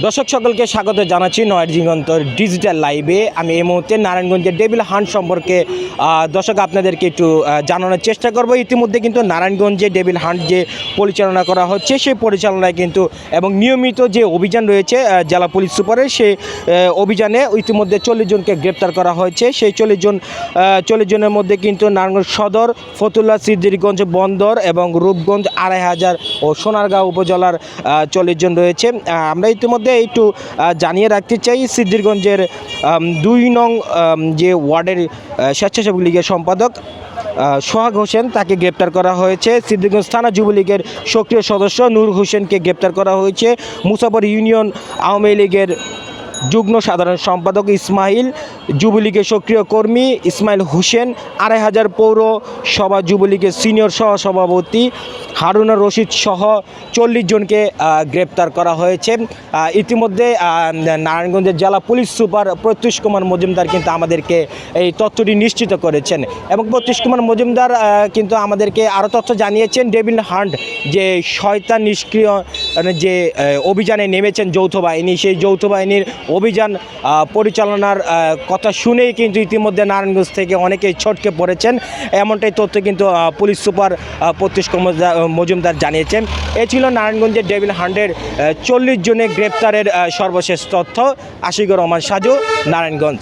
দর্শক সকলকে স্বাগত জানাচ্ছি নয়ার দিগন্তর ডিজিটাল লাইভে। আমি এই মুহূর্তে নারায়ণগঞ্জের ডেভিল হান্ট সম্পর্কে দর্শক আপনাদেরকে একটু জানানোর চেষ্টা করব। ইতিমধ্যে কিন্তু নারায়ণগঞ্জে ডেভিল হান্ট যে পরিচালনা করা হচ্ছে সেই পরিচালনায় কিন্তু এবং নিয়মিত যে অভিযান রয়েছে জেলা পুলিশ সুপারের সেই অভিযানে ইতিমধ্যে 40 জনকে গ্রেপ্তার করা হয়েছে। সেই 40 জনের মধ্যে কিন্তু নারায়ণগঞ্জ সদর, ফতুল্লা, সিদ্দিরগঞ্জ বন্দর এবং রূপগঞ্জ 2500 ও সোনারগাঁও উপজেলার 40 জন রয়েছে। আমরা ইতিমধ্যে একটু জানিয়ে রাখতে চাই, সিদ্দিরগঞ্জের 2 নং যে ওয়ার্ডের স্বেচ্ছাসেবক লীগের সম্পাদক সোহাগ হোসেন তাকে গ্রেপ্তার করা হয়েছে। সিদ্দিরগঞ্জ থানা যুবলীগের সক্রিয় সদস্য নূর হোসেনকে গ্রেপ্তার করা হয়েছে। মুসাফর ইউনিয়ন আওয়ামী লীগের যুগ্ম সাধারণ সম্পাদক ইসমাইল, যুবলীগের সক্রিয় কর্মী ইসমাইল হোসেন, 2500 পৌরসভা যুবলীগের সিনিয়র সহসভাপতি হারুনা রশিদ সহ 40 জনকে গ্রেপ্তার করা হয়েছে। ইতিমধ্যে নারায়ণগঞ্জের জেলা পুলিশ সুপার প্রত্যুষ কুমার মজুমদার কিন্তু আমাদেরকে এই তথ্যটি নিশ্চিত করেছেন এবং প্রত্যুষ কুমার মজুমদার কিন্তু আমাদেরকে আরও তথ্য জানিয়েছেন। ডেভিল হান্ট যে শয়তান নিষ্ক্রিয় যে অভিযানে নেমেছেন যৌথ বাহিনী, সেই যৌথ বাহিনীর অভিযান পরিচালনার কথা শুনেই কিন্তু ইতিমধ্যে নারায়ণগঞ্জ থেকে অনেকেই ছটকে পড়েছেন, এমনটাই তথ্য কিন্তু পুলিশ সুপার প্রত্যুষ কুমার মজুমদার জানিয়েছেন। এ ছিল নারায়ণগঞ্জের ডেভিল হান্টের 40 জনের গ্রেপ্তারের সর্বশেষ তথ্য। আশিকুর রহমান সাজু, নারায়ণগঞ্জ।